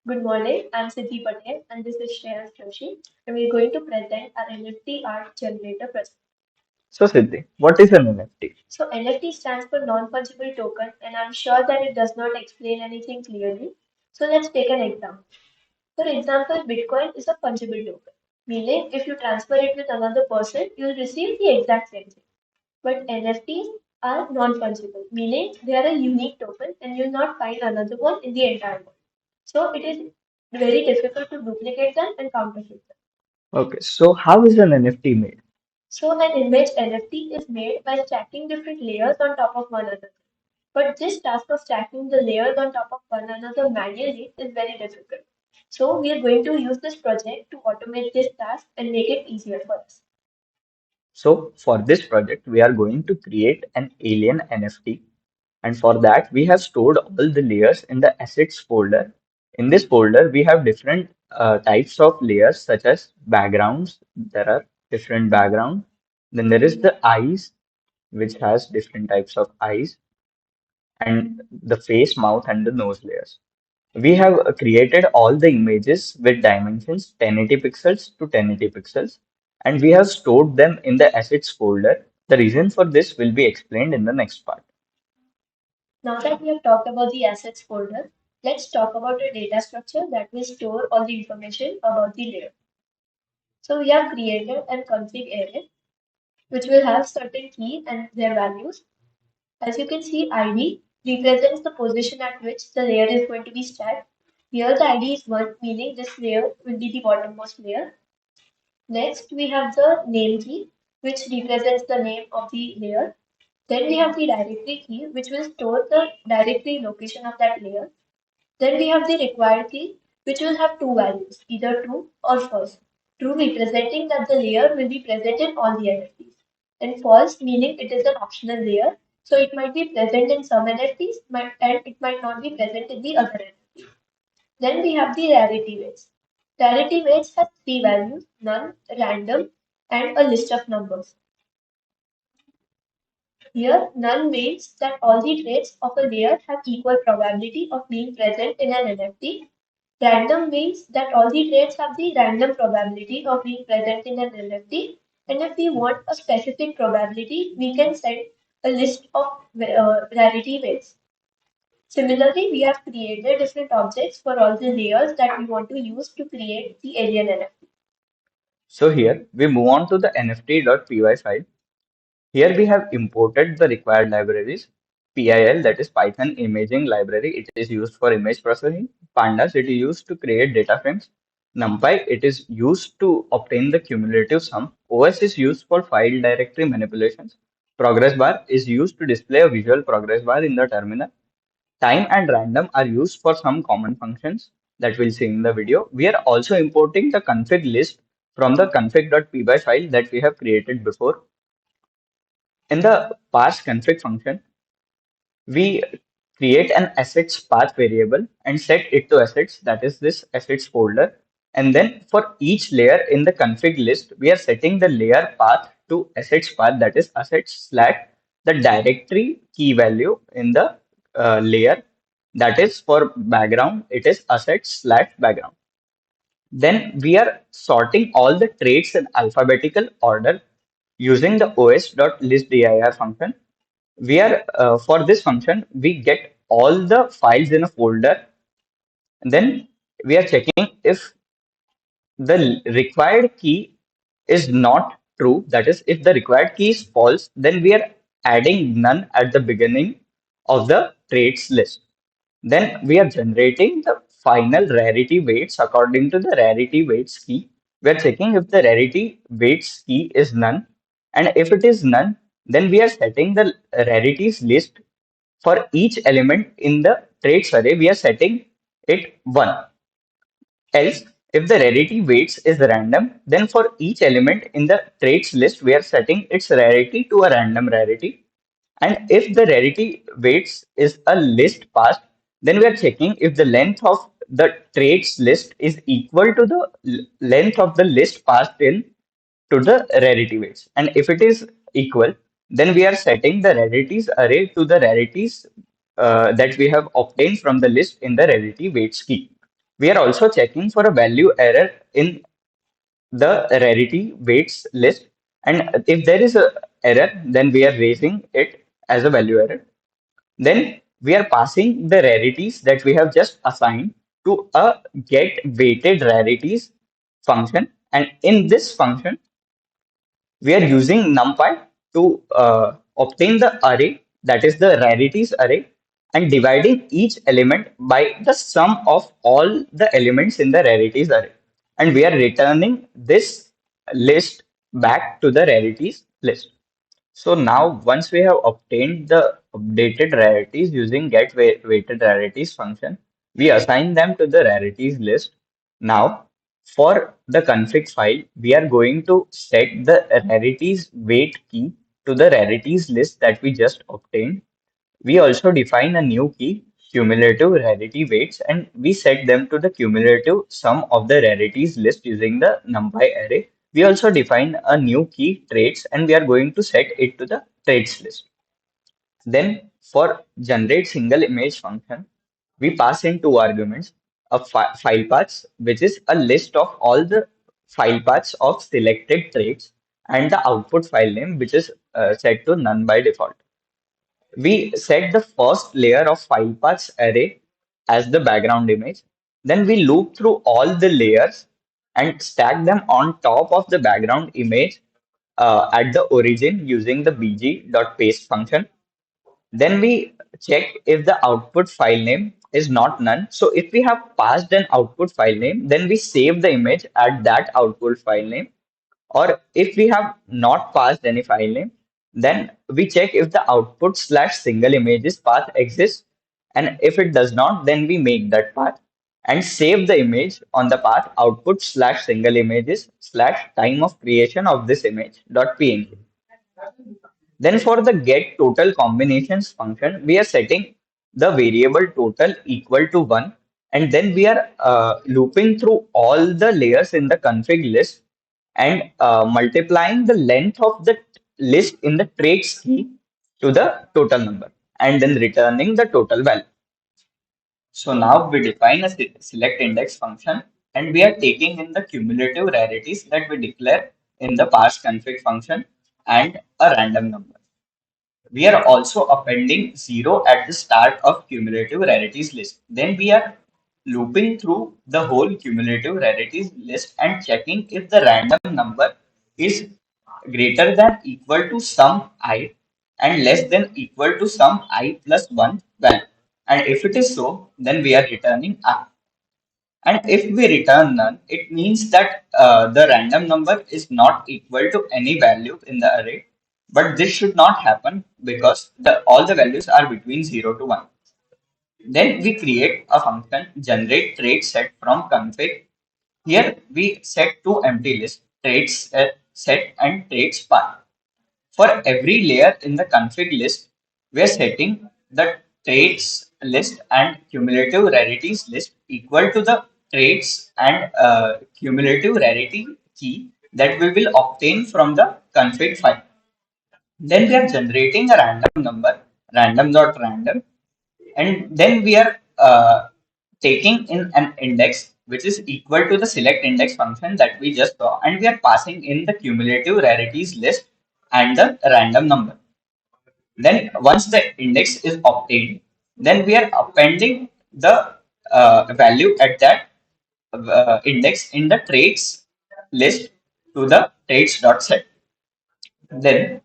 Good morning, I'm Siddhi Patel and this is Shreyas Joshi and we're going to present our NFT art generator project. So, Siddhi, what is an NFT? So NFT stands for non-fungible token and I'm sure that it does not explain anything clearly. So let's take an example. For example, Bitcoin is a fungible token, meaning if you transfer it with another person, you'll receive the exact same thing. But NFTs are non-fungible, meaning they are a unique token and you'll not find another one in the entire world. So it is very difficult to duplicate them and counterfeit them. Okay, so how is an NFT made? So an image NFT is made by stacking different layers on top of one another. But this task of stacking the layers on top of one another manually is very difficult. So we are going to use this project to automate this task and make it easier for us. So, for this project, we are going to create an alien NFT, and for that, we have stored all the layers in the assets folder. In this folder, we have different types of layers, such as backgrounds. There are different backgrounds. Then there is the eyes, which has different types of eyes, and the face, mouth, and the nose layers. We have created all the images with dimensions 1080 pixels to 1080 pixels, and we have stored them in the assets folder. The reason for this will be explained in the next part. Now that we have talked about the assets folder, let's talk about a data structure that will store all the information about the layer. So we have created an config array which will have certain keys and their values. As you can see, ID represents the position at which the layer is going to be stacked. Here the ID is 1, meaning this layer will be the bottommost layer. Next, we have the name key, which represents the name of the layer. Then we have the directory key, which will store the directory location of that layer. Then we have the required key, which will have two values, either true or false. True representing that the layer will be present in all the NFTs, and false meaning it is an optional layer, so it might be present in some NFTs and it might not be present in the other NFTs. Then we have the rarity weights. Rarity weights has three values, none, random, and a list of numbers. Here, none means that all the traits of a layer have equal probability of being present in an NFT. Random means that all the traits have the random probability of being present in an NFT. And if we want a specific probability, we can set a list of rarity weights. Similarly, we have created different objects for all the layers that we want to use to create the alien NFT. So here we move on to the nft.py file. Here we have imported the required libraries. PIL, that is Python Imaging Library, it is used for image processing. Pandas, it is used to create data frames. NumPy, it is used to obtain the cumulative sum. OS is used for file directory manipulations. Progressbar is used to display a visual progress bar in the terminal. Time and random are used for some common functions that we'll see in the video. We are also importing the config list from the config.py file that we have created before. In the parse config function, we create an assets path variable and set it to assets, that is this assets folder. And then for each layer in the config list, we are setting the layer path to assets path, that is assets slash the directory key value in the layer. That is for background, it is assets slash background. Then we are sorting all the traits in alphabetical order using the os.listdir function. We are For this function we get all the files in a folder, and then we are checking if the required key is not true, that is if the required key is false, then we are adding none at the beginning of the traits list. Then we are generating the final rarity weights according to the rarity weights key. We are checking if the rarity weights key is none, and if it is none, then we are setting the rarities list. For each element in the traits array, we are setting it 1. Else, if the rarity weights is random, then for each element in the traits list, we are setting its rarity to a random rarity. And if the rarity weights is a list passed, then we are checking if the length of the traits list is equal to the length of the list passed in to the rarity weights. And if it is equal, then we are setting the rarities array to the rarities that we have obtained from the list in the rarity weights key. We are also checking for a value error in the rarity weights list. And if there is a error, then we are raising it as a value error. Then we are passing the rarities that we have just assigned to a get weighted rarities function. And in this function, we are using numpy to obtain the array, that is the rarities array, and dividing each element by the sum of all the elements in the rarities array. And we are returning this list back to the rarities list. So now once we have obtained the updated rarities using weighted rarities function, we assign them to the rarities list. Now for the config file, we are going to set the rarities weight key to the rarities list that we just obtained. We also define a new key, cumulative rarity weights, and we set them to the cumulative sum of the rarities list using the numpy array. We also define a new key, traits, and we are going to set it to the traits list. Then for generate single image function, we pass in two arguments, a file paths, which is a list of all the file paths of selected traits, and the output file name, which is set to none by default. We set the first layer of file paths array as the background image. Then we loop through all the layers and stack them on top of the background image at the origin using the bg.paste function. Then we check if the output file name is not none. So if we have passed an output file name, then we save the image at that output file name. Or if we have not passed any file name, then we check if the output slash single images path exists. And if it does not, then we make that path and save the image on the path output slash single images slash time of creation of this image dot png. Then for the get total combinations function, we are setting the variable total equal to 1. And then we are looping through all the layers in the config list and multiplying the length of the list in the traits key to the total number and then returning the total value. So now we define a select index function and we are taking in the cumulative rarities that we declare in the parse config function and a random number. We are also appending 0 at the start of cumulative rarities list. Then we are looping through the whole cumulative rarities list and checking if the random number is greater than equal to some I and less than equal to some I plus 1 value. And if it is so, then we are returning I. And if we return none, it means that the random number is not equal to any value in the array. But this should not happen because all the values are between 0 to 1. Then we create a function generate trait set from config. Here we set two empty lists, traits set and traits path. For every layer in the config list, we are setting the traits list and cumulative rarities list equal to the traits and cumulative rarity key that we will obtain from the config file. Then we are generating a random number, random.random, and then we are taking in an index which is equal to the select index function that we just saw, and we are passing in the cumulative rarities list and the random number. Then once the index is obtained, then we are appending the value at that index in the traits list to the traits.set. Then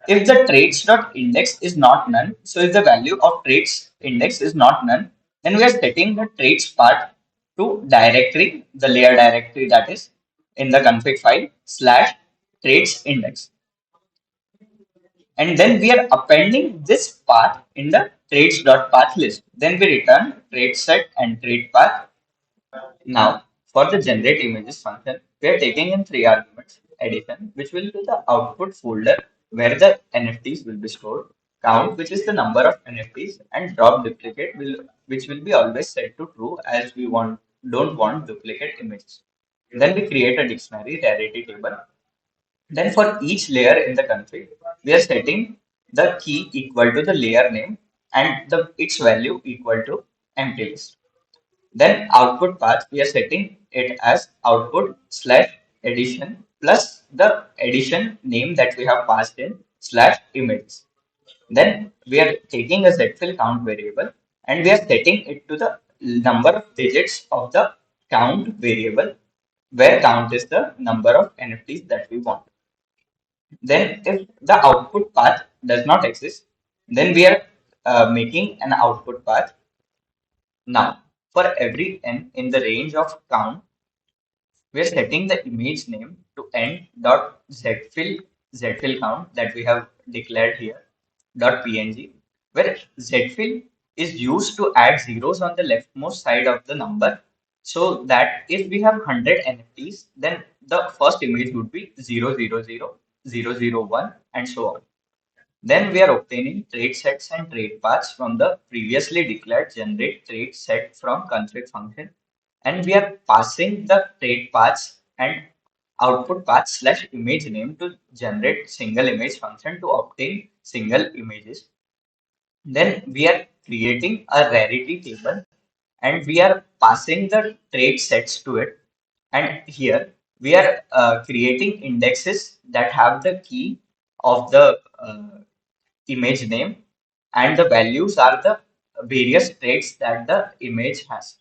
if the traits.index is not none, so if the value of traits index is not none, then we are setting the traits part to directory, the layer directory that is in the config file slash traits index. And then we are appending this path in the traits.path list. Then we return trait set and trait path. Now, for the generate images function, we are taking in three arguments. Addition, which will be the output folder where the NFTs will be stored. Count, which is the number of NFTs, and drop duplicate, which will be always set to true as we don't want duplicate images. Then we create a dictionary rarity table. Then for each layer in the config, we are setting the key equal to the layer name and its value equal to empty list. Then output path, we are setting it as output slash addition plus the addition name that we have passed in slash images. Then we are taking a zfill count variable and we are setting it to the number of digits of the count variable, where count is the number of NFTs that we want. Then if the output path does not exist, then we are making an output path. Now, for every n in the range of count, we are setting the image name to n.zfill count that we have declared here .png, where zfill is used to add zeros on the leftmost side of the number, so that if we have 100 NFTs, then the first image would be 000 001 and so on. Then we are obtaining trait sets and trait paths from the previously declared generate trait set from config function, and we are passing the trait paths and output path slash image name to generate single image function to obtain single images. Then we are creating a rarity table and we are passing the trait sets to it. And here we are creating indexes that have the key of the image name, and the values are the various traits that the image has.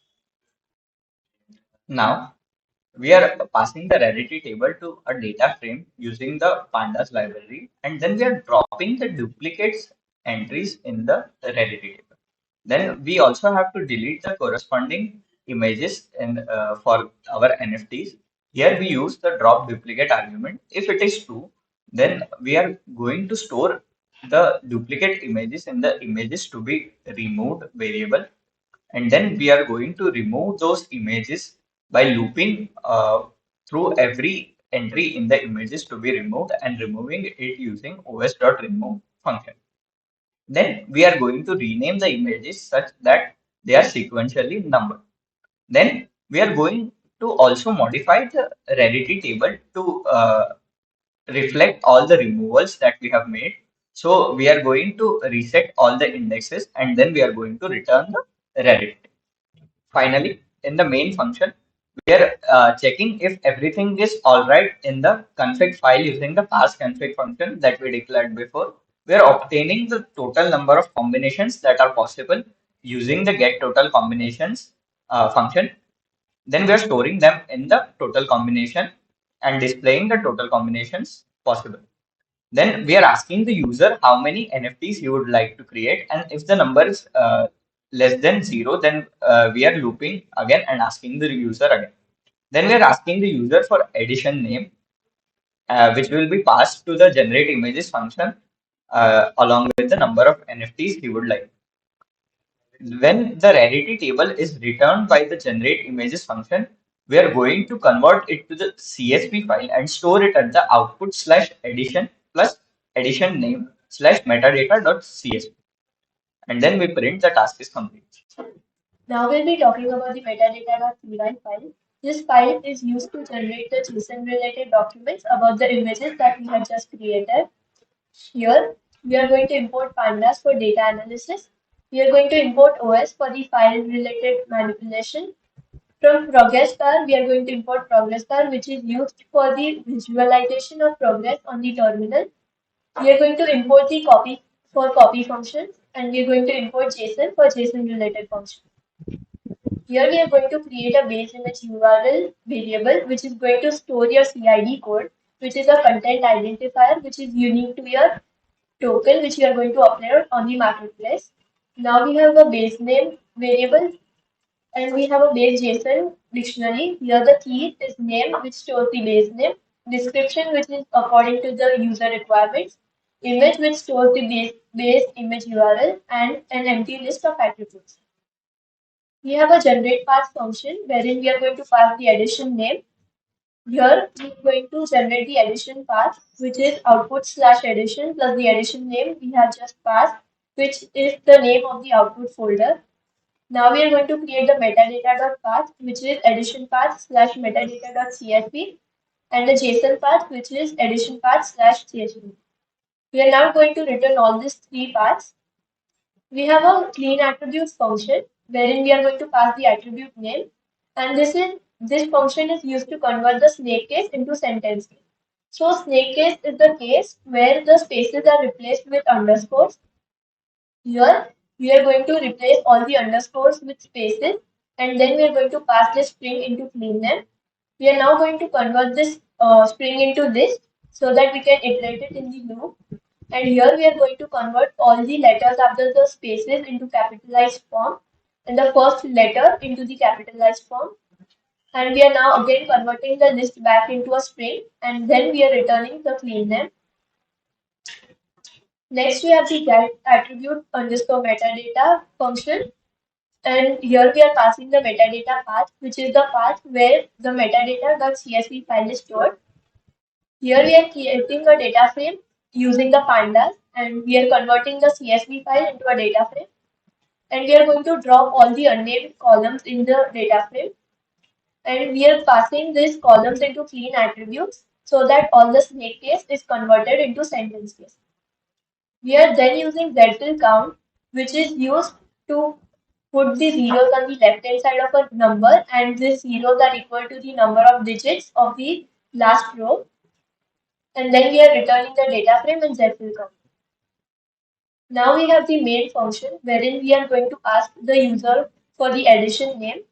Now we are passing the rarity table to a data frame using the pandas library, and then we are dropping the duplicates entries in the rarity table. Then we also have to delete the corresponding images for our NFTs. Here we use the drop duplicate argument. If it is true, then we are going to store the duplicate images in the images to be removed variable, and then we are going to remove those images by looping through every entry in the images to be removed and removing it using os.remove function. Then we are going to rename the images such that they are sequentially numbered. Then we are going to also modify the rarity table to reflect all the removals that we have made. So we are going to reset all the indexes and then we are going to return the rarity. Finally, in the main function, we are checking if everything is all right in the config file using the pass config function that we declared before. We are obtaining the total number of combinations that are possible using the get total combinations function. Then we are storing them in the total combination and displaying the total combinations possible. Then we are asking the user how many NFTs you would like to create, and if the number is less than zero, then we are looping again and asking the user again. Then we are asking the user for addition name, which will be passed to the generate images function along with the number of NFTs he would like. When the rarity table is returned by the generate images function, we are going to convert it to the CSV file and store it at the output slash addition plus addition name slash metadata.csv. And then we print the task is complete. Now we'll be talking about the metadata.py file. This file is used to generate the JSON related documents about the images that we have just created. Here, we are going to import pandas for data analysis. We are going to import OS for the file related manipulation. From progressbar, we are going to import progressbar, which is used for the visualization of progress on the terminal. We are going to import the copy for copy functions, and we are going to import JSON for JSON related functions. Here we are going to create a base image URL variable, which is going to store your CID code, which is a content identifier, which is unique to your token, which we are going to upload on the marketplace. Now we have a base name variable and we have a base JSON dictionary. Here the key is name, which stores the base name, description, which is according to the user requirements, image, which stores the base image URL, and an empty list of attributes. We have a generate path function wherein we are going to pass the addition name. Here we are going to generate the addition path, which is output slash addition plus the addition name we have just passed, which is the name of the output folder. Now we are going to create the metadata.path, which is addition path slash metadata.csv, and the JSON path, which is addition path slash CSV. We are now going to return all these three paths. We have a clean attributes function wherein we are going to pass the attribute name. And this function is used to convert the snake case into sentence case. So snake case is the case where the spaces are replaced with underscores. Here we are going to replace all the underscores with spaces, and then we are going to pass this string into clean name. We are now going to convert this string into list so that we can iterate it in the loop. And here we are going to convert all the letters after the spaces into capitalized form and the first letter into the capitalized form. And we are now again converting the list back into a string, and then we are returning the clean name. Next we have the get attribute underscore metadata function, and here we are passing the metadata path, which is the path where the metadata.csv file is stored. Here we are creating a data frame using the pandas, and we are converting the CSV file into a data frame, and we are going to drop all the unnamed columns in the data frame, and we are passing these columns into clean attributes so that all the snake case is converted into sentence case. We are then using z count, which is used to put the zeros on the left hand side of a number, and these zeros are equal to the number of digits of the last row. And then we are returning the data frame and z count. Now we have the main function wherein we are going to ask the user for the addition name,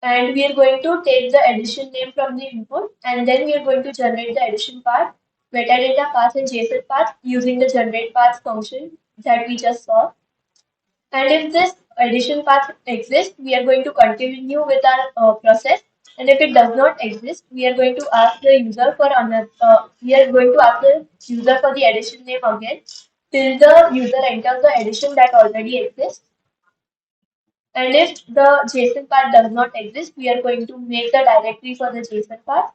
and we are going to take the addition name from the input, and then we are going to generate the addition path, metadata path and JSON path using the generate path function that we just saw. And if this addition path exists, we are going to continue with our process. And if it does not exist, we are going to ask the user for another. We are going to ask the user for the addition name again till the user enters the addition that already exists. And if the JSON path does not exist, we are going to make the directory for the JSON path.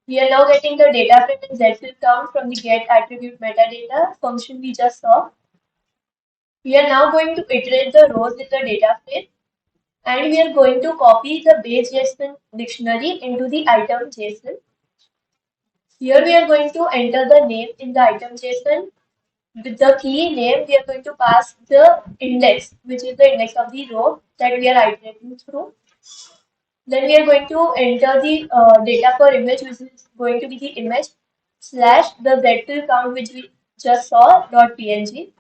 We are now getting the data frame and z count from the get attribute metadata function we just saw. We are now going to iterate the rows in the data frame, and we are going to copy the base JSON dictionary into the item JSON. Here we are going to enter the name in the item JSON. With the key name, we are going to pass the index, which is the index of the row that we are iterating through. Then we are going to enter the data for image, which is going to be the image slash the z count, which we just saw dot png.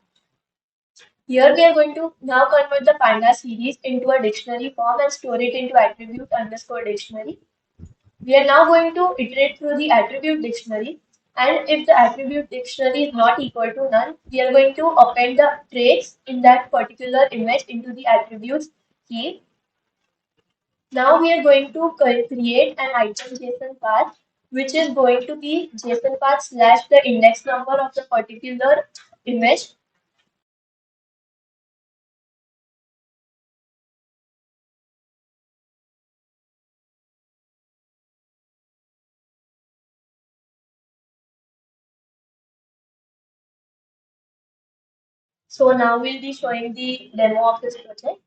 Here we are going to now convert the panda series into a dictionary form and store it into attribute underscore dictionary. We are now going to iterate through the attribute dictionary, and if the attribute dictionary is not equal to none, we are going to append the traits in that particular image into the attributes key. Now we are going to create an item JSON path, which is going to be JSON path slash the index number of the particular image. So now we'll be showing the demo of this project.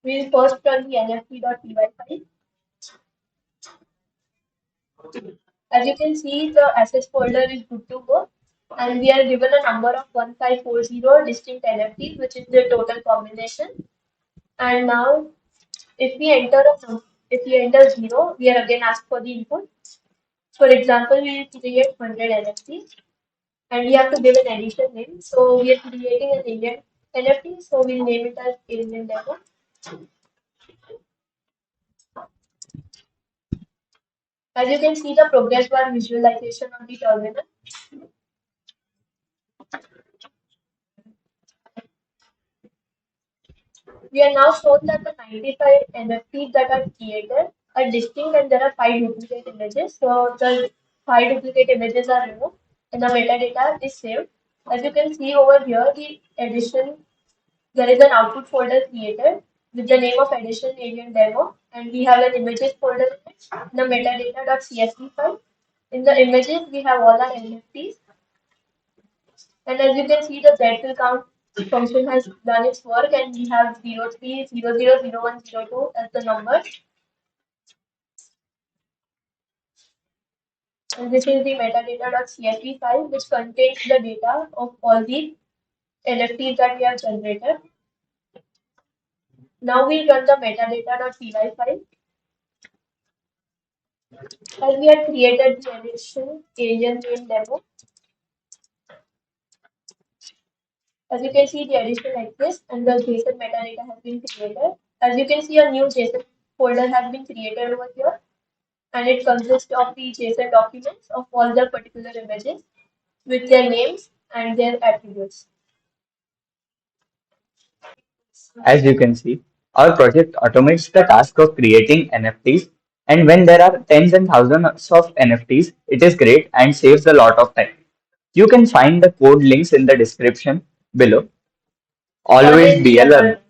We'll first run the nft.py file. As you can see, the assets folder is good to go, and we are given a number of 1540 distinct NFTs, which is the total combination. And now, if we enter 0, we are again asked for the input. For example, we will create 100 NFTs, and we have to give an addition name. So we are creating an alien NFT, so we'll name it as alien demo. As you can see, the progress bar visualization on the terminal. We are now shown that the 95 NFTs that are created are distinct, and there are 5 duplicate images. So the 5 duplicate images are removed and the metadata is saved. As you can see over here, the addition, there is an output folder created with the name of addition alien demo, and we have an images folder in it, the metadata.csv file. In the images, we have all our NFTs, and as you can see, the Z count function has done its work, and we have 03, 00, 01, 02 as the numbers. And this is the metadata.csv file, which contains the data of all the NFTs that we have generated. Now we run the metadata.py file. As we have created the addition agent name demo. As you can see, the addition exists and the JSON metadata has been created. As you can see, a new JSON folder has been created over here, and it consists of the JSON documents of all the particular images with their names and their attributes. As you can see, our project automates the task of creating NFTs, and when there are tens and thousands of NFTs, it is great and saves a lot of time. You can find the code links in the description below. Always Always be be a a learner. learner.